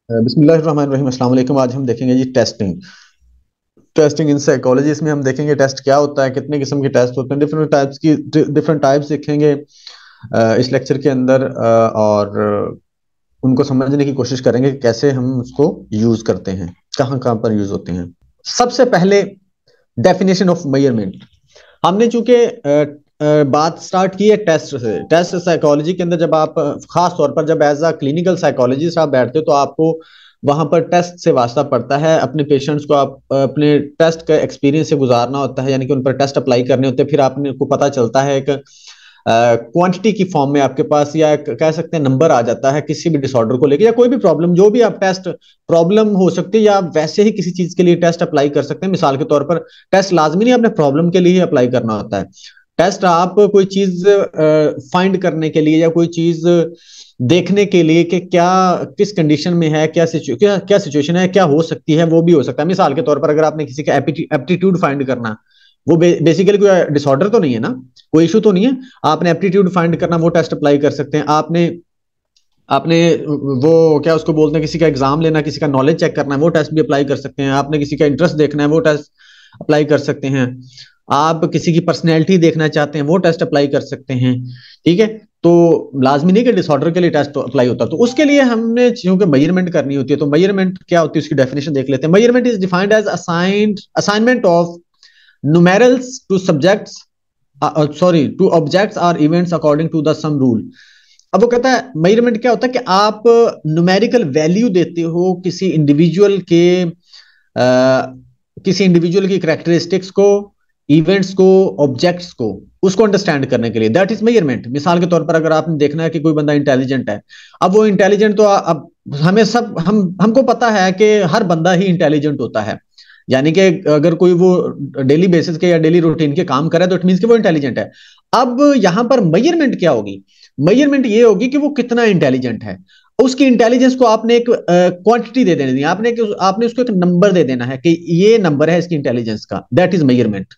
बिस्मिल्लाहिर्रहमानिर्रहीम, अस्सलाम वालेकुम। आज हम देखेंगे जी टेस्टिंग इन साइकोलॉजी। इसमें हम देखेंगे टेस्ट क्या होता है, कितने किस्म के टेस्ट होते हैं, डिफरेंट टाइप्स देखेंगे इस लेक्चर के अंदर, और उनको समझने की कोशिश करेंगे कि कैसे हम उसको यूज करते हैं, कहाँ कहाँ पर यूज होते हैं। सबसे पहले डेफिनेशन ऑफ मेजरमेंट। हमने चूंकि बात स्टार्ट की है टेस्ट से। टेस्ट साइकोलॉजी के अंदर जब आप खास तौर पर जब एज अ क्लिनिकल साइकोलॉजिस्ट आप बैठते हो तो आपको वहां पर टेस्ट से वास्ता पड़ता है। अपने पेशेंट्स को आप अपने टेस्ट का एक्सपीरियंस से गुजारना होता है, यानी कि उन पर टेस्ट अप्लाई करने होते हैं। फिर आपने को पता चलता है एक क्वांटिटी की फॉर्म में आपके पास, या कह सकते हैं नंबर आ जाता है किसी भी डिसऑर्डर को लेकर, या कोई भी प्रॉब्लम, जो भी आप टेस्ट प्रॉब्लम हो सकती है, या आप वैसे ही किसी चीज के लिए टेस्ट अप्लाई कर सकते हैं। मिसाल के तौर पर टेस्ट लाजमी नहीं आपने प्रॉब्लम के लिए ही अप्लाई करना होता है। टेस्ट आप कोई चीज फाइंड करने के लिए, या कोई चीज देखने के लिए कि क्या किस कंडीशन में है, क्या सिचुएशन है, क्या हो सकती है, वो भी हो सकता है। मिसाल के तौर पर अगर आपने किसी का एप्टीट्यूड फाइंड करना, वो बेसिकली कोई डिसऑर्डर तो नहीं है ना, कोई इशू तो नहीं है। आपने एप्टीट्यूड फाइंड करना, वो टेस्ट अप्लाई कर सकते हैं। आपने आपने वो क्या उसको बोलते हैं, किसी का एग्जाम लेना, किसी का नॉलेज चेक करना है, वो टेस्ट भी अप्लाई कर सकते हैं। आपने किसी का इंटरेस्ट देखना है, वो टेस्ट अप्लाई कर सकते हैं। आप किसी की पर्सनैलिटी देखना चाहते हैं, वो टेस्ट अप्लाई कर सकते हैं। ठीक है, तो लाजमी नहीं कि डिसऑर्डर के लिए टेस्ट अप्लाई होता, तो उसके लिए हमने क्योंकि मेजरमेंट करनी होती है, तो मेजरमेंट क्या होती है उसकी डेफिनेशन देख लेते हैं। Measurement is defined as assignment of numerals to subjects, sorry, to objects और events according to the some rule. अब वो कहता है मेजरमेंट क्या होता है कि आप न्यूमेरिकल वैल्यू देते हो किसी इंडिविजुअल की करेक्टरिस्टिक्स को, इवेंट्स को, ऑब्जेक्ट्स को, उसको अंडरस्टैंड करने के लिए। That is measurement. मिसाल के तौर पर अगर आपने देखना है कि कोई बंदा इंटेलिजेंट है, अब वो इंटेलिजेंट तो अब हमें सब हमको पता है कि हर बंदा ही इंटेलिजेंट होता है, यानी कि अगर कोई वो डेली बेसिस के या डेली रूटीन के काम करे तो इट मीन कि वो इंटेलिजेंट है। अब यहां पर मेजरमेंट क्या होगी? मेजरमेंट ये होगी कि वो कितना इंटेलिजेंट है। उसकी इंटेलिजेंस को आपने एक क्वांटिटी दे देनी है, आपने उसको एक नंबर दे देना है कि ये नंबर है इसकी इंटेलिजेंस का। That is measurement.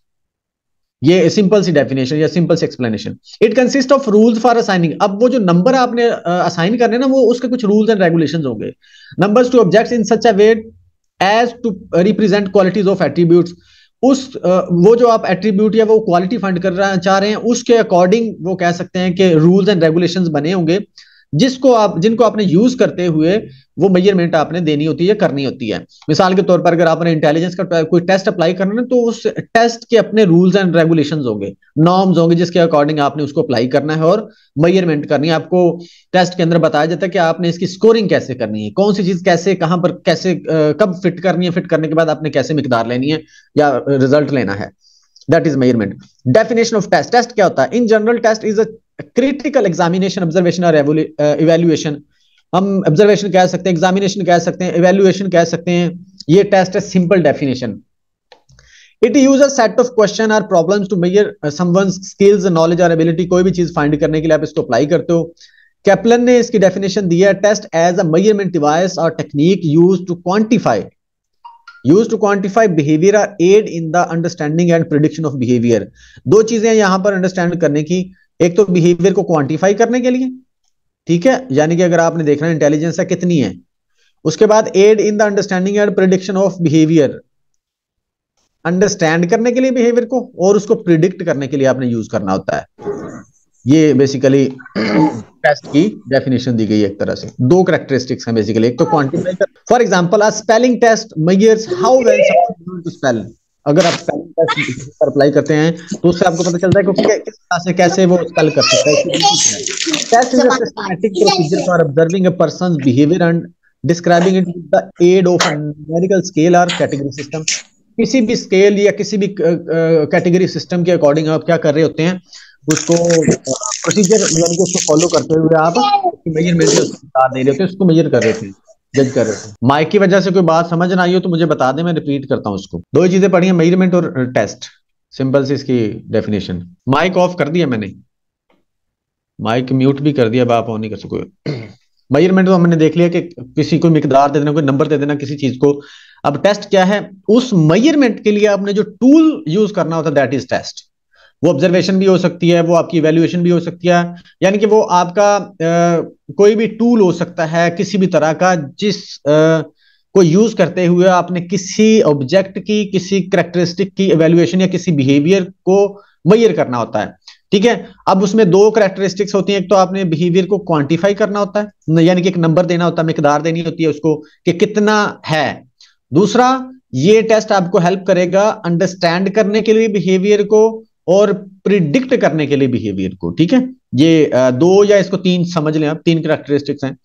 ये सिंपल सी डेफिनेशन या सिंपल सी explanation. It consist of rules for assigning. अब वो जो नंबर आपने असाइन करने ना, वो उसके कुछ रूल्स एंड रेगुलेशंस होंगे। Numbers to objects in such a way as to represent qualities of attributes. वो जो आप एट्रीब्यूट या वो क्वालिटी फाइंड करना चाह रहे हैं, उसके अकॉर्डिंग वो कह सकते हैं कि रूल्स एंड रेगुलेशंस बने होंगे, जिनको आपने यूज करते हुए वो मेजरमेंट आपने देनी होती है, करनी होती है। मिसाल के तौर पर अगर आपने इंटेलिजेंस का कोई टेस्ट अप्लाई करना है, तो उस टेस्ट के अपने रूल्स एंड रेगुलेशंस होंगे, नॉर्म्स होंगे, जिसके अकॉर्डिंग आपने उसको अप्लाई करना है और मेजरमेंट करनी है। आपको टेस्ट के अंदर बताया जाता है कि आपने इसकी स्कोरिंग कैसे करनी है, कौन सी चीज कैसे, कहां पर कैसे, कब फिट करनी है, फिट करने के बाद आपने कैसे मिकदार लेनी है या रिजल्ट लेना है। That is measurement. Definition of test. Test क्या होता है? In general test is a critical examination, observation और इवेल्युएशन। हम ऑब्जर्वेशन कह सकते हैं, एग्जामिनेशन कह सकते हैं, इवेल्युएशन कह सकते हैं। ये टेस्ट है simple definition. It uses set of question और problems to measure someone's skills, knowledge और एबिलिटी। कोई भी चीज फाइंड करने के लिए आप इसको अप्लाई करते हो। कैप्लन ने इसकी डेफिनेशन दी है, test as a measurement device और technique use to quantify behaviour और aid in the understanding and prediction of behaviour. दो चीजें यहां पर अंडरस्टैंड करने की। एक तो बिहेवियर को क्वांटिफाई करने के लिए, ठीक है, यानी कि अगर आपने देखना है इंटेलिजेंस है कितनी है। उसके बाद aid in the understanding and prediction of behaviour, understand करने के लिए बिहेवियर को, और उसको प्रिडिक्ट करने के लिए आपने यूज करना होता है। ये बेसिकली टेस्ट की डेफिनेशन दी गई है। एक तरह से दो कैरेक्टरिस्टिक्स हैं बेसिकली। एक तो क्वांटिफाई कर, for example a spelling test measures how well someone to spell. अगर आप स्पेलिंग टेस्ट पर अप्लाई करते हैं तो उससे आपको पता चलता है कि किस तरह से कैसे वो स्पेल कर सकता है। Test is a systematic procedure for observing a person's behaviour and describing it with the aid of a numerical scale और कैटेगरी सिस्टम। किसी भी स्केल या किसी भी कैटेगरी सिस्टम के अकॉर्डिंग आप क्या कर रहे होते हैं, उसको प्रोसीजर यानी कि उसको फॉलो करते हुए आप मेजरमेंट या उसको बता दे रहे होते हैं, उसको मेजर कर रहे थे, जज कर रहे थे। माइक की वजह से कोई बात समझ ना आई हो तो मुझे बता दें, मैं रिपीट करता हूँ उसको। दो ही चीजें पढ़ी हैं, मेजरमेंट और टेस्ट। सिंपल सी इसकी डेफिनेशन। माइक ऑफ कर दिया मैंने, माइक म्यूट भी कर दिया, अब आप ऑन नहीं कर सकोगे। मेजरमेंट तो हमने देख लिया कि किसी को मिकदार दे देना, कोई नंबर दे देना किसी चीज को। अब टेस्ट क्या है? उस मेजरमेंट के लिए आपने जो टूल यूज करना होता है, दैट इज टेस्ट। वो ऑब्जर्वेशन भी हो सकती है, वो आपकी इवैल्यूएशन भी हो सकती है, यानी कि वो आपका कोई भी टूल हो सकता है किसी भी तरह का, जिस को यूज करते हुए आपने किसी ऑब्जेक्ट की, किसी करेक्टरिस्टिक की इवैल्यूएशन या किसी बिहेवियर को मेजर करना होता है। ठीक है, अब उसमें दो करेक्टरिस्टिक्स होती हैं, एक तो आपने बिहेवियर को क्वांटिफाई करना होता है, यानी कि एक नंबर देना होता है, मिकदार देनी होती है उसको कि कितना है। दूसरा, ये टेस्ट आपको हेल्प करेगा अंडरस्टैंड करने के लिए बिहेवियर को और प्रिडिक्ट करने के लिए बिहेवियर को। ठीक है, ये दो या इसको तीन समझ लें आप, तीन करेक्टरिस्टिक्स हैं।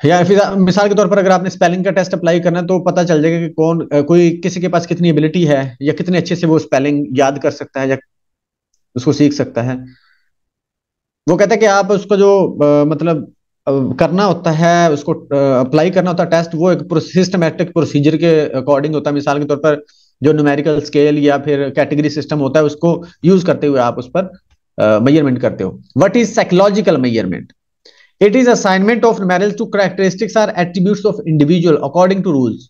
या फिर मिसाल के तौर पर अगर आपने स्पेलिंग का टेस्ट अप्लाई करना है तो पता चल जाएगा कि कौन कोई किसी के पास कितनी एबिलिटी है या कितने अच्छे से वो स्पेलिंग याद कर सकता है या उसको सीख सकता है। वो कहता है कि आप उसको जो मतलब करना होता है, उसको अप्लाई करना होता है टेस्ट, वो एक सिस्टमैटिक प्रोसीजर के अकॉर्डिंग होता है। मिसाल के तौर पर जो न्यूमेरिकल स्केल या फिर कैटेगरी सिस्टम होता है उसको यूज करते हुए आप उस पर मेजरमेंट करते हो। What is psychological measurement? It is assignment of numerical to characteristics or attributes of individual according to rules.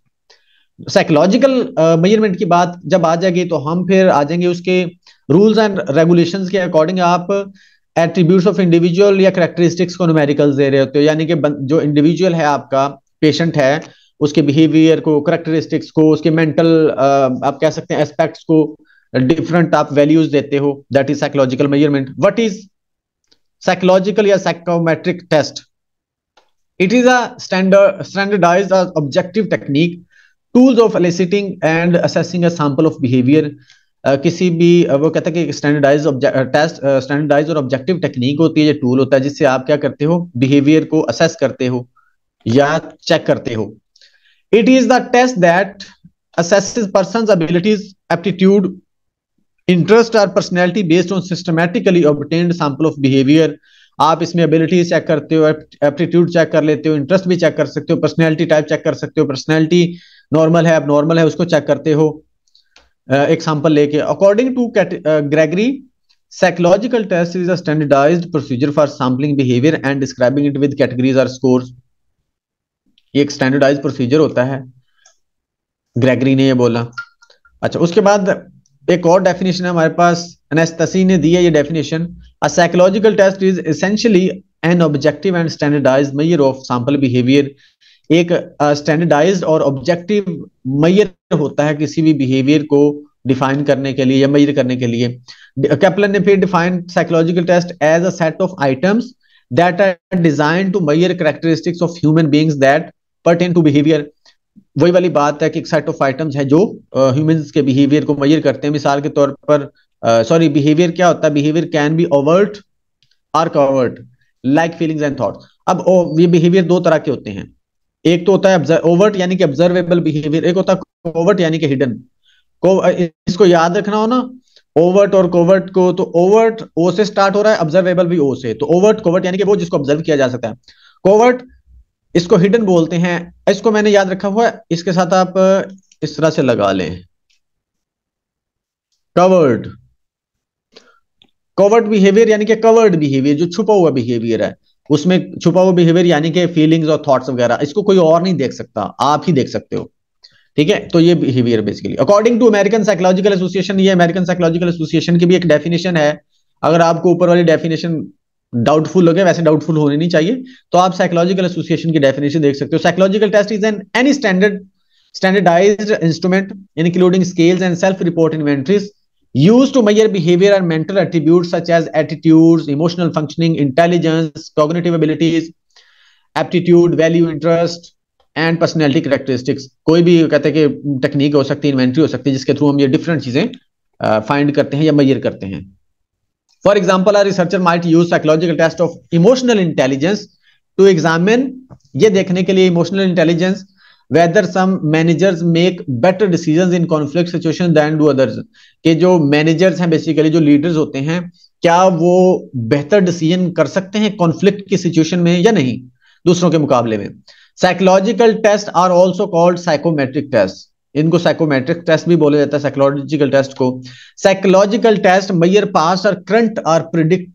Psychological measurement की बात जब आ जाएगी तो हम फिर आ जाएंगे उसके रूल्स एंड रेगुलेशंस के अकॉर्डिंग। आप एट्रीब्यूट्स ऑफ इंडिविजुअल या कैरेक्टरिस्टिक्स को न्यूमेरिकल्स दे रहे होते हो, यानी कि जो इंडिविजुअल है आपका, पेशेंट है, उसके बिहेवियर को, कैरेक्टरिस्टिक्स को, उसके मेंटल आप कह सकते हैं एस्पेक्ट्स को डिफरेंट आप वैल्यूज देते हो। That is psychological measurement. What is psychological या psychometric test? It is a standardized objective technique, tools of eliciting and assessing a sample of behavior। किसी भी वो कहता है कि स्टैंडर्डाइज टेस्ट स्टैंडर्डाइज और ऑब्जेक्टिव टेक्निक होती है, ये टूल होता है जिससे आप क्या करते हो, बिहेवियर को असेस करते हो या चेक करते हो। It is the test that assesses person's abilities, aptitude, interest और personality based on systematically obtained sample of behaviour. आप इसमें एबिलिटी चेक करते हो, एप्टीट्यूड चेक कर लेते हो, इंटरेस्ट भी चेक कर सकते हो, पर्सनैलिटी टाइप चेक कर सकते हो, पर्सनैलिटी नॉर्मल है अब नॉर्मल है उसको चेक करते हो एक सैंपल लेके। According to Gregory, psychological test is a standardised procedure for sampling behaviour and describing it with categories और स्कोर्स। ये एक स्टैंडर्डाइज्ड प्रोसीजर होता है, ग्रेगरी ने ये बोला। अच्छा, उसके बाद एक और डेफिनेशन है हमारे पास, एनेस्थेसी ने दी है ये definition. A psychological test is essentially an objective and standardised measure of sample behaviour. एक स्टैंडर्डाइज्ड और ऑब्जेक्टिव मेजर होता है किसी भी बिहेवियर को डिफाइन करने के लिए या मेजर करने के लिए। कैप्लन ने फिर define psychological test as a set of items that are designed to measure characteristics of human beings that pertain to behaviour. वही वाली बात है कि एक सेट ऑफ आइटम्स है जो ह्यूमंस के बिहेवियर को मेजर करते हैं। मिसाल के तौर पर बिहेवियर क्या होता है? बिहेवियर कैन बी ओवर्ट और covert, like feelings and thoughts. अब ये बिहेवियर दो तरह के होते हैं, एक तो होता है ओवर्ट यानी कि ऑब्जर्वेबल बिहेवियर, एक होता है कोवर्ट यानी कि हिडन। इसको याद रखना हो ना, ओवर्ट और कोवर्ट को, तो ओवर्ट ओ से स्टार्ट हो रहा है, ऑब्जर्वेबल भी ओ से, तो ओवर्ट कोवर्ट यानी कि वो जिसको ऑब्जर्व किया जा सकता है। कोवर्ट इसको हिडन बोलते हैं। इसको मैंने याद रखा हुआ है, इसके साथ आप इस तरह से लगा लें, कवर्ड। कवर्ड बिहेवियर यानी कि कवर्ड बिहेवियर जो छुपा हुआ बिहेवियर है, उसमें छुपा हुआ बिहेवियर यानी कि फीलिंग्स और थॉट्स वगैरह, इसको कोई और नहीं देख सकता, आप ही देख सकते हो। ठीक है, तो ये behaviour basically according to American Psychological Association, ये अमेरिकन साइकोलॉजिकल एसोसिएशन की भी एक डेफिनेशन है। अगर आपको ऊपर वाली डेफिनेशन डाउटफुल लगे, वैसे डाउटफुल होनी नहीं चाहिए, तो आप साइकोलॉजिकल एसोसिएशन की डेफिनेशन देख सकते हो। Psychological test is an any standardized instrument including scales and self-report inventories used to measure behavior and mental attributes such as attitudes, emotional functioning, intelligence, cognitive abilities, aptitude, value, interest and personality characteristics। कोई भी कहते हैं कि technique हो सकती है, inventory हो सकती है, जिसके थ्रू हम ये डिफरेंट चीजें फाइंड करते हैं या मेजर करते हैं। For example, a researcher might use psychological test of emotional intelligence to examine, ये देखने के लिए emotional intelligence whether some managers make better decisions in conflict situations than do others। कि जो managers हैं बेसिकली, जो leaders होते हैं, क्या वो बेहतर डिसीजन कर सकते हैं कॉन्फ्लिक्ट की सिचुएशन में या नहीं दूसरों के मुकाबले में। Psychological tests are also called psychometric test, इनको साइकोमेट्रिक टेस्ट भी बोला जाता है साइकोलॉजिकल टेस्ट को। साइकोलॉजिकल टेस्ट मेजर पास्ट और करंट और प्रिडिक्ट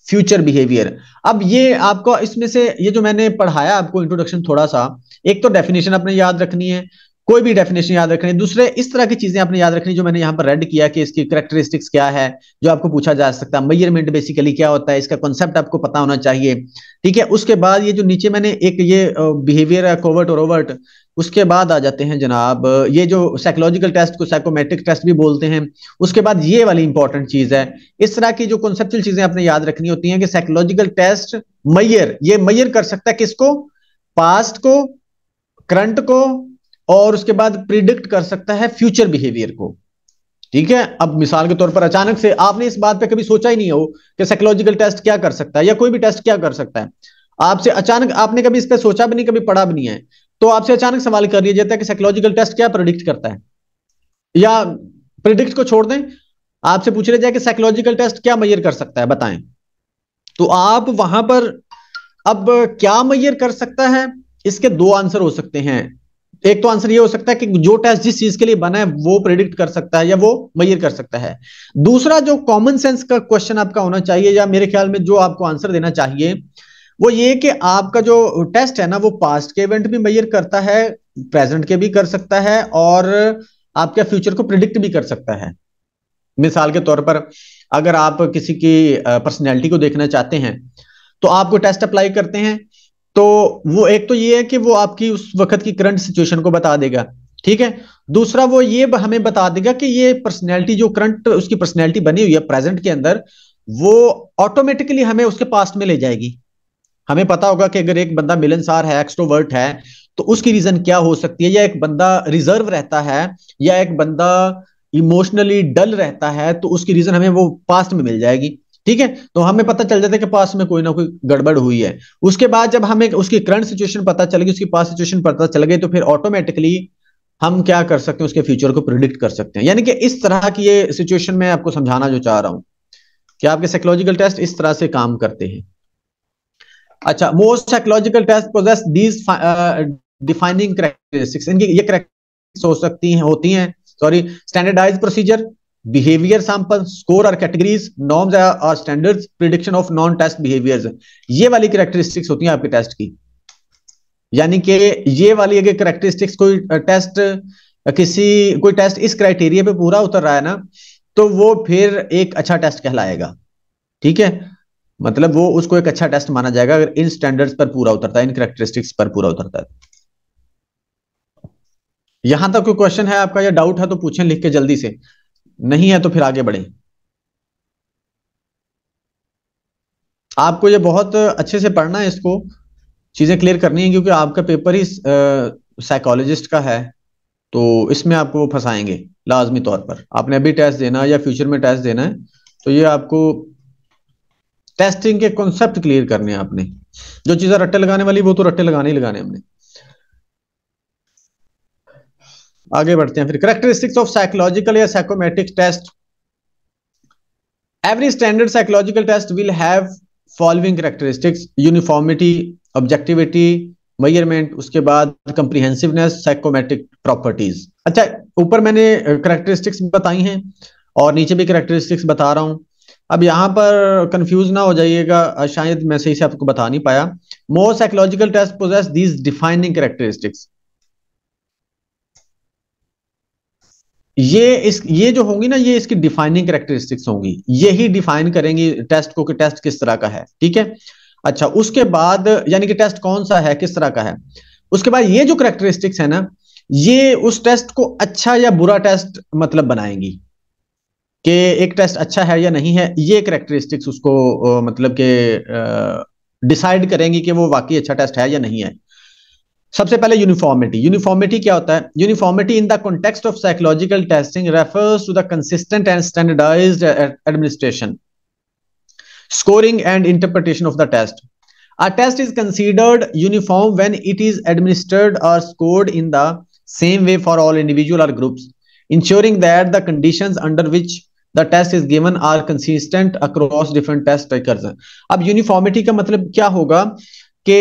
फ्यूचर बिहेवियर। अब ये आपको इसमें से ये जो मैंने पढ़ाया आपको इंट्रोडक्शन थोड़ा सा, एक तो डेफिनेशन आपने याद रखनी है, कोई भी डेफिनेशन याद रखनी। दूसरे इस तरह की चीजें आपने याद रखनी जो मैंने यहाँ पर रेड किया कि इसकी कैरेक्टरिस्टिक्स क्या है, जो आपको पूछा जा सकता है। मेजरमेंट बेसिकली क्या होता है, इसका कॉन्सेप्ट आपको पता होना चाहिए। ठीक है, उसके बाद ये जो नीचे मैंने एक ये बिहेवियर है कोवर्ट और ओवर्ट, उसके बाद आ जाते हैं जनाब ये जो साइकोलॉजिकल टेस्ट को साइकोमेट्रिक टेस्ट भी बोलते हैं। उसके बाद ये वाली इंपॉर्टेंट चीज है, इस तरह की जो कॉन्सेप्चुअल चीजें आपने याद रखनी होती हैं कि साइकोलॉजिकल टेस्ट ये मैयर कर सकता है किसको, पास्ट को, करंट को, और उसके बाद प्रिडिक्ट कर सकता है फ्यूचर बिहेवियर को। ठीक है, अब मिसाल के तौर पर अचानक से आपने इस बात पे कभी सोचा ही नहीं हो कि साइकोलॉजिकल टेस्ट क्या कर सकता है या कोई भी टेस्ट क्या कर सकता है, आपसे अचानक आपने कभी इस पे सोचा भी नहीं, कभी पढ़ा भी नहीं है, तो आपसे अचानक सवाल कर लिया जाता है कि साइकोलॉजिकल टेस्ट क्या प्रिडिक्ट करता है, या प्रिडिक्ट को छोड़ दें, आपसे पूछ लिया जाए कि साइकोलॉजिकल टेस्ट क्या मैयर कर सकता है बताएं, तो आप वहां पर अब क्या मैयर कर सकता है, इसके दो आंसर हो सकते हैं। एक तो आंसर ये हो सकता है कि जो टेस्ट जिस चीज के लिए बना है वो प्रेडिक्ट कर सकता है या वो मैयर कर सकता है। दूसरा जो कॉमन सेंस का क्वेश्चन आपका होना चाहिए, या मेरे ख्याल में जो आपको आंसर देना चाहिए, वो ये कि आपका जो टेस्ट है ना वो पास्ट के इवेंट भी मैयर करता है, प्रेजेंट के भी कर सकता है, और आपके फ्यूचर को प्रिडिक्ट भी कर सकता है। मिसाल के तौर पर अगर आप किसी की पर्सनैलिटी को देखना चाहते हैं तो आपको टेस्ट अप्लाई करते हैं, तो वो एक तो ये है कि वो आपकी उस वक्त की करंट सिचुएशन को बता देगा। ठीक है, दूसरा वो ये हमें बता देगा कि ये पर्सनैलिटी जो करंट उसकी पर्सनैलिटी बनी हुई है प्रेजेंट के अंदर, वो ऑटोमेटिकली हमें उसके पास्ट में ले जाएगी। हमें पता होगा कि अगर एक बंदा मिलनसार है, एक्सट्रोवर्ट है, तो उसकी रीजन क्या हो सकती है, या एक बंदा रिजर्व रहता है, या एक बंदा इमोशनली डल रहता है, तो उसकी रीजन हमें वो पास्ट में मिल जाएगी। ठीक है, तो हमें पता चल जाता है कि पास्ट में कोई ना कोई गड़बड़ हुई है। उसके बाद जब हमें उसकी करंट सिचुएशन पता चल गई, उसकी पास्ट सिचुएशन पता चल गई, तो फिर ऑटोमेटिकली हम क्या कर सकते हैं, उसके फ्यूचर को प्रिडिक्ट कर सकते हैं। यानी कि इस तरह की ये सिचुएशन में आपको समझाना जो चाह रहा हूं कि आपके साइकोलॉजिकल टेस्ट इस तरह से काम करते हैं। अच्छा, most psychological test poses these defining characteristics, इनकी ये कैरेक्टरिस्टिक्स हो सकती हैं होती हैं sorry standardise procedure, behaviour sample, score और कैटेगरीज, नॉर्म्स और standards, prediction of non test behaviours. ये वाली कैरेक्टरिस्टिक्स होती हैं आपके टेस्ट की। यानी कि ये वाली अगर कैरेक्टरिस्टिक्स कोई टेस्ट कोई टेस्ट इस क्राइटेरिया पे पूरा उतर रहा है ना, तो वो फिर एक अच्छा टेस्ट कहलाएगा। ठीक है, मतलब वो उसको एक अच्छा टेस्ट माना जाएगा अगर इन स्टैंडर्ड्स पर पूरा उतरता है, इन कैरेक्टरिस्टिक्स पर पूरा उतरता है। यहां तक कोई क्वेश्चन है आपका या डाउट है तो पूछें लिख के जल्दी से, नहीं है तो फिर आगे बढ़े। आपको ये बहुत अच्छे से पढ़ना है, इसको चीजें क्लियर करनी है, क्योंकि आपका पेपर ही साइकोलॉजिस्ट का है, तो इसमें आपको वो फंसाएंगे लाजमी तौर पर। आपने अभी टेस्ट देना है या फ्यूचर में टेस्ट देना है, तो ये आपको टेस्टिंग के कॉन्सेप्ट क्लियर करने हैं आपने। जो चीजें रट्टे लगाने वाली वो तो रट्टे लगाने ही लगाने हमने। आगे बढ़ते हैं फिर। कैरेक्टरिस्टिक्स ऑफ साइकोलॉजिकल या psychometric test. Every standard psychological test will have following characteristics: uniformity, objectivity, measurement, उसके बाद कंप्रीहेंसिवनेस, साइकोमेट्रिक प्रॉपर्टीज। अच्छा, ऊपर मैंने कैरेक्टरिस्टिक्स बताई हैं और नीचे भी कैरेक्टरिस्टिक्स बता रहा हूं। अब यहां पर कंफ्यूज ना हो जाइएगा, शायद मैं सही से आपको बता नहीं पाया। Most psychological test poses these defining characteristics. ये जो होंगी ना, ये इसकी डिफाइनिंग कैरेक्टरिस्टिक्स होंगी, यही डिफाइन करेंगी टेस्ट को कि टेस्ट किस तरह का है। ठीक है, अच्छा उसके बाद यानी कि टेस्ट कौन सा है, किस तरह का है, उसके बाद ये जो कैरेक्टरिस्टिक्स है ना, ये उस टेस्ट को अच्छा या बुरा टेस्ट मतलब बनाएंगी कि एक टेस्ट अच्छा है या नहीं है। ये कैरेक्टरिस्टिक्स उसको मतलब कि डिसाइड करेंगी कि वो वाकई अच्छा टेस्ट है या नहीं है। सबसे पहले यूनिफॉर्मिटी। यूनिफॉर्मिटी क्या होता है? Uniformity in the context of psychological testing refers to the consistent and standardised administration, scoring and interpretation of the test. A test is considered uniform when it is administered or scored in the same way for all individual or groups, ensuring that the conditions under which the test is given are consistent across different test takers. अब uniformity का मतलब क्या होगा कि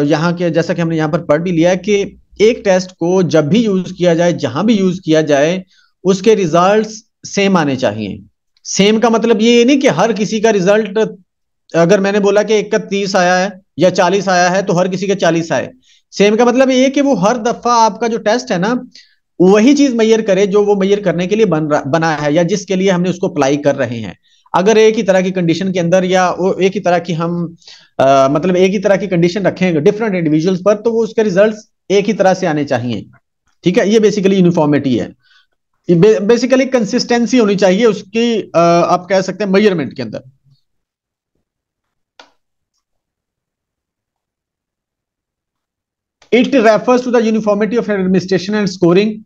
यहाँ के जैसा कि हमने यहाँ पर पढ़ भी लिया कि एक टेस्ट को जब भी यूज किया जाए, जहां भी यूज किया जाए, उसके रिजल्ट्स सेम आने चाहिए। सेम का मतलब ये नहीं कि हर किसी का रिजल्ट, अगर मैंने बोला कि 1 का 30 आया है या 40 आया है तो हर किसी का 40 आए, सेम का मतलब ये कि वो हर दफा आपका जो टेस्ट है ना वही चीज मेजर करे जो वो मेजर करने के लिए बना है या जिसके लिए हमने उसको अप्लाई कर रहे हैं। अगर एक ही तरह की कंडीशन के अंदर या वो एक ही तरह की हम मतलब एक ही तरह की कंडीशन रखेंगे डिफरेंट इंडिविजुअल्स पर, तो वो उसके रिजल्ट्स एक ही तरह से आने चाहिए। ठीक है, ये बेसिकली यूनिफॉर्मिटी है, बेसिकली कंसिस्टेंसी होनी चाहिए उसकी आप कह सकते हैं मेजरमेंट के अंदर। It refers to the uniformity of administration and scoring.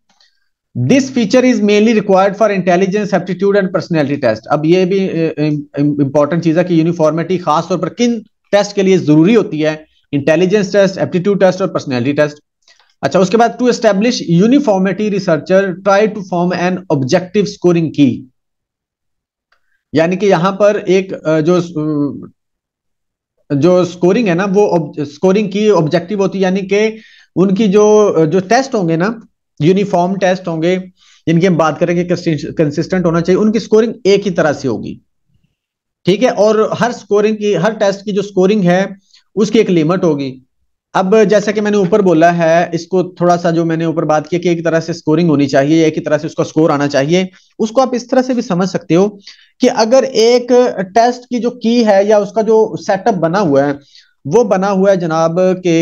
This feature is mainly required for intelligence, aptitude and personality test. अब ये भी इंपॉर्टेंट चीज है कि यूनिफॉर्मिटी खास तौर पर किन टेस्ट के लिए जरूरी होती है, इंटेलिजेंस टेस्ट, एप्टीट्यूड टेस्ट और पर्सनैलिटी टेस्ट। अच्छा, उसके बाद to establish uniformity researcher try to form an objective scoring की। यानी कि यहां पर एक जो जो स्कोरिंग है ना वो स्कोरिंग की ऑब्जेक्टिव होती है, यानी कि उनकी जो जो टेस्ट होंगे ना यूनिफॉर्म टेस्ट होंगे जिनकी हम बात करेंगे कंसिस्टेंट होना चाहिए, उनकी स्कोरिंग एक ही तरह से होगी। ठीक है, और हर स्कोरिंग की हर टेस्ट की जो स्कोरिंग है उसकी एक लिमिट होगी। अब जैसा कि मैंने ऊपर बोला है, इसको थोड़ा सा जो मैंने ऊपर बात की कि एक तरह से स्कोरिंग होनी चाहिए, एक ही तरह से उसका स्कोर आना चाहिए, उसको आप इस तरह से भी समझ सकते हो कि अगर एक टेस्ट की जो की है या उसका जो सेटअप बना हुआ है वो बना हुआ है जनाब के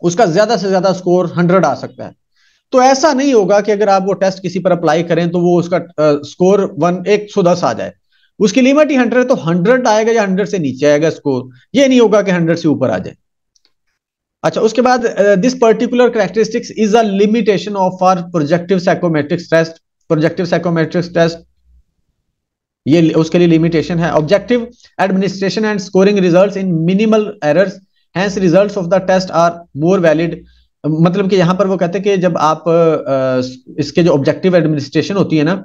उसका ज्यादा से ज्यादा स्कोर 100 आ सकता है, तो ऐसा नहीं होगा कि अगर आप वो टेस्ट किसी पर अप्लाई करें तो वो उसका स्कोर 110 आ जाए। उसकी लिमिट ही 100 है, तो 100 आएगा या 100 से नीचे आएगा स्कोर, ये नहीं होगा कि 100 से ऊपर आ जाए। अच्छा, उसके बाद this particular characteristics is a limitation of our projective psychometrics test. Projective psychometrics test ये उसके लिए लिमिटेशन है। Objective administration and scoring results in minimal errors, hence results of the test are more valid. मतलब कि यहां पर वो कहते हैं कि जब आप इसके जो ऑब्जेक्टिव एडमिनिस्ट्रेशन होती है ना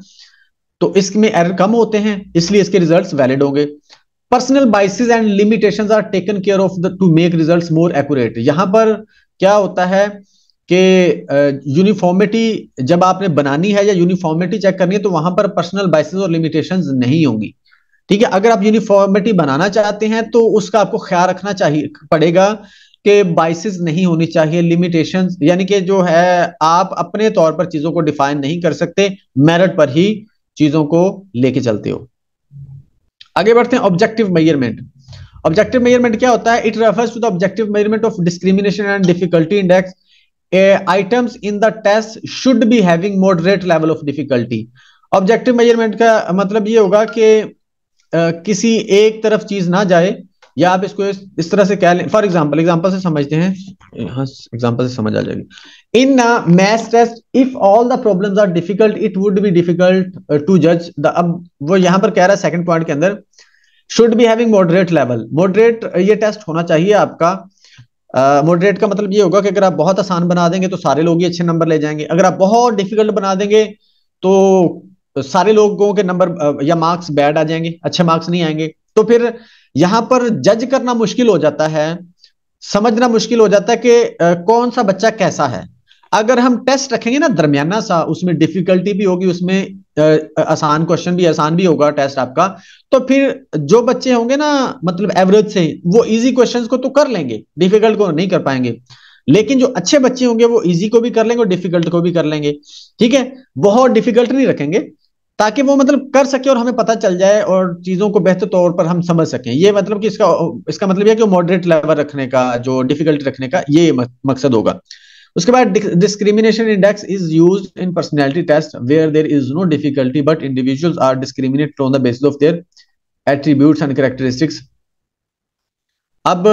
तो इसमें एरर कम होते हैं, इसलिए इसके रिजल्ट्स वैलिड होंगे। Personal biases and limitations are taken care of to make results more accurate. यहां पर क्या होता है कि यूनिफॉर्मिटी जब आपने बनानी है या यूनिफॉर्मिटी चेक करनी है तो वहां पर पर्सनल बाइसेस और लिमिटेशंस नहीं होंगी। ठीक है, अगर आप यूनिफॉर्मिटी बनाना चाहते हैं तो उसका आपको ख्याल रखना चाहिए पड़ेगा कि बाइसेस नहीं होनी चाहिए, लिमिटेशंस यानी कि जो है आप अपने तौर पर चीजों को डिफाइन नहीं कर सकते, मेरिट पर ही चीजों को लेके चलते हो। आगे बढ़ते हैं, ऑब्जेक्टिव मेजरमेंट। ऑब्जेक्टिव मेजरमेंट क्या होता है? It refers to the objective measurement of discrimination and difficulty index. Items in the test should be having moderate level of difficulty. Objective measurement का मतलब ये होगा कि किसी एक तरफ चीज ना जाए, या आप इसको इस तरह से कह लें। फॉर एग्जांपल से समझते हैं, हाँ एग्जांपल से समझ आ जाएगी। In maths test if all the problems are difficult it would be difficult to जज द। अब वो यहां पर कह रहा है सेकंड पॉइंट के अंदर should be having moderate level. Moderate ये टेस्ट होना चाहिए आपका। मॉडरेट का मतलब ये होगा कि अगर आप बहुत आसान बना देंगे तो सारे लोग ही अच्छे नंबर ले जाएंगे, अगर आप बहुत डिफिकल्ट बना देंगे तो सारे लोगों के नंबर या मार्क्स बैड आ जाएंगे, अच्छे मार्क्स नहीं आएंगे। तो फिर यहां पर जज करना मुश्किल हो जाता है, समझना मुश्किल हो जाता है कि कौन सा बच्चा कैसा है। अगर हम टेस्ट रखेंगे ना दरमियाना सा, उसमें डिफिकल्टी भी होगी, उसमें आसान क्वेश्चन भी आसान भी होगा टेस्ट आपका, तो फिर जो बच्चे होंगे ना मतलब एवरेज से वो इजी क्वेश्चंस को तो कर लेंगे, डिफिकल्ट को नहीं कर पाएंगे। लेकिन जो अच्छे बच्चे होंगे वो इजी को भी कर लेंगे और डिफिकल्ट को भी कर लेंगे। ठीक है, बहुत डिफिकल्ट नहीं रखेंगे ताकि वो मतलब कर सके और हमें पता चल जाए और चीजों को बेहतर तौर पर हम समझ सकें। ये मतलब कि इसका मतलब यह कि मॉडरेट लेवल रखने का, जो डिफिकल्टी रखने का ये मकसद होगा। उसके बाद discrimination index is used in personality test where there is no difficulty but individuals are discriminated on the basis of their attributes and characteristics. अब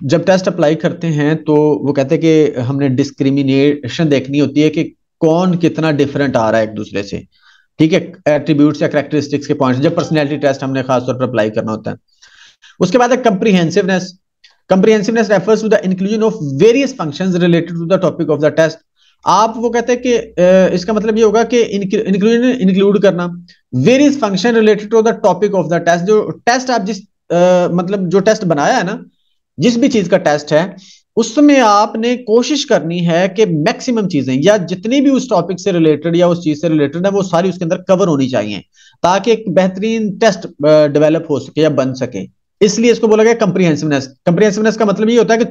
जब टेस्ट अप्लाई करते हैं तो वो कहते हैं कि हमने डिस्क्रिमिनेशन देखनी होती है कि कौन कितना डिफरेंट आ रहा है एक दूसरे से। ठीक है, एट्रीब्यूट्स या कैरेक्टरिस्टिक्स के पॉइंट्स जब पर्सनैलिटी टेस्ट हमने खासतौर पर अप्लाई करना होता है। उसके बाद है comprehensiveness. Comprehensiveness refers to the inclusion of various functions related to the topic of the test. आप वो कहते हैं कि इसका मतलब ये होगा कि इंक्लूड करना various function related to the topic of the test. जो टेस्ट आप जिस मतलब जो टेस्ट बनाया है ना, जिस भी चीज का टेस्ट है उसमें आपने कोशिश करनी है कि मैक्सिमम चीजें या जितनी भी उस टॉपिक से रिलेटेड या उस चीज से रिलेटेड है वो सारी उसके अंदर कवर होनी चाहिए ताकि एक बेहतरीन टेस्ट डेवलप हो सके या बन सके। इसलिए इसको बोला गया कंप्रीहेंसिवनेस। कंप्रीहेंसिवनेस का मतलब ये होता है कि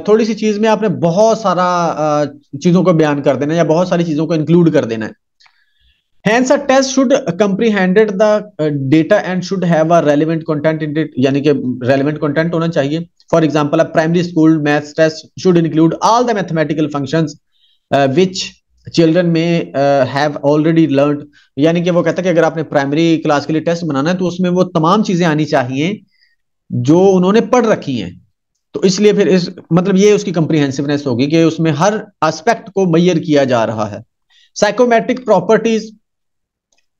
थोड़ी सी चीज में आपने बहुत सारा चीजों को बयान कर देना है या बहुत सारी चीजों को इंक्लूड कर देना है। Hence, a test should comprehended the data and should have a relevant content in it, यानी कि relevant content होना चाहिए। For example, a primary school maths test should include all the mathematical functions which children may have already learned। यानी कि वो कहता है कि अगर आपने प्राइमरी क्लास के लिए टेस्ट बनाना है तो उसमें वो तमाम चीजें आनी चाहिए जो उन्होंने पढ़ रखी हैं। तो इसलिए फिर इस मतलब ये उसकी कंप्रीहेंसिवनेस होगी कि उसमें हर एस्पेक्ट को मेजर किया जा रहा है। Psychometric properties,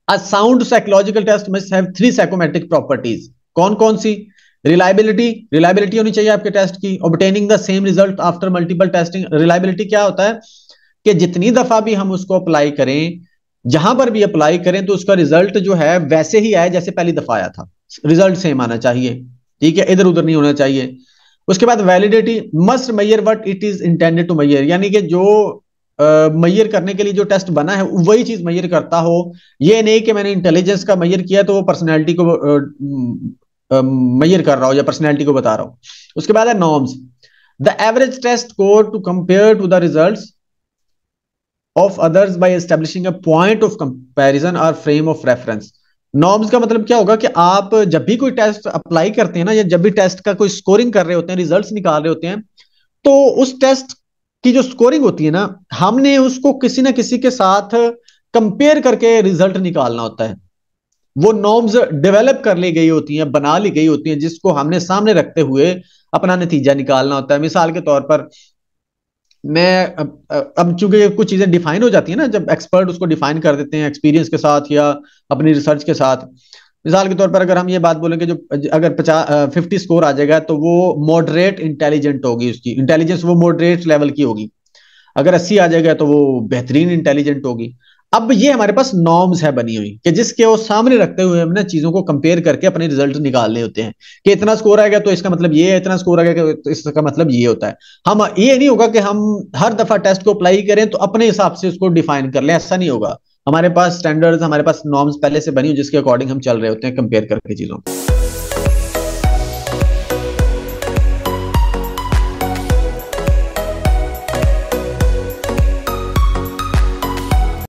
A sound psychological test must have 3 psychometric properties। कौन कौन सी? रिलायबिलिटी होनी चाहिए आपके टेस्ट की। Obtaining the same result after multiple testing. Reliability क्या होता है कि जितनी दफा भी हम उसको अप्लाई करें, जहां पर भी अप्लाई करें तो उसका रिजल्ट जो है वैसे ही आए जैसे पहली दफा आया था। रिजल्ट सेम आना चाहिए, ठीक है, इधर उधर नहीं होना चाहिए। उसके बाद validity, must measure what it is intended to measure, यानी कि जो मैयर करने के लिए जो टेस्ट बना है वही चीज मैयर करता हो। ये नहीं कि मैंने इंटेलिजेंस का मैयर किया तो वो पर्सनैलिटी को मैयर कर रहा हो या पर्सनैलिटी को बता रहा हूं। उसके बाद है norms, the average test score to compare to the results of others by establishing a point of comparison और फ्रेम ऑफ रेफरेंस। नॉर्म्स का मतलब क्या होगा कि आप जब भी कोई टेस्ट अप्लाई करते हैं ना, या जब भी टेस्ट का कोई स्कोरिंग कर रहे होते हैं, रिजल्ट्स निकाल रहे होते हैं, तो उस टेस्ट की जो स्कोरिंग होती है ना, हमने उसको किसी ना किसी के साथ कंपेयर करके रिजल्ट निकालना होता है। वो नॉर्म्स डेवलप कर ली गई होती हैं, बना ली गई होती हैं, जिसको हमने सामने रखते हुए अपना नतीजा निकालना होता है। मिसाल के तौर पर मैं अब चूंकि कुछ चीजें डिफाइन हो जाती है ना, जब एक्सपर्ट उसको डिफाइन कर देते हैं एक्सपीरियंस के साथ या अपनी रिसर्च के साथ। मिसाल के तौर पर अगर हम ये बात बोलेंगे, जो अगर 50 स्कोर आ जाएगा तो वो मॉडरेट इंटेलिजेंट होगी, उसकी इंटेलिजेंस वो मॉडरेट लेवल की होगी। अगर 80 आ जाएगा तो वो बेहतरीन इंटेलिजेंट होगी। अब ये हमारे पास नॉर्म्स है बनी हुई कि जिसके वो सामने रखते हुए हमने चीजों को कंपेयर करके अपने रिजल्ट निकालने होते हैं कि इतना स्कोर आएगा तो इसका मतलब ये है, इतना स्कोर आएगा तो इसका मतलब ये होता है। हम ये नहीं होगा कि हम हर दफा टेस्ट को अप्लाई करें तो अपने हिसाब से उसको डिफाइन कर लें, ऐसा नहीं होगा। हमारे पास स्टैंडर्ड्स, हमारे पास नॉर्म्स पहले से बनी हुई जिसके अकॉर्डिंग हम चल रहे होते हैं कंपेयर करके चीजों को।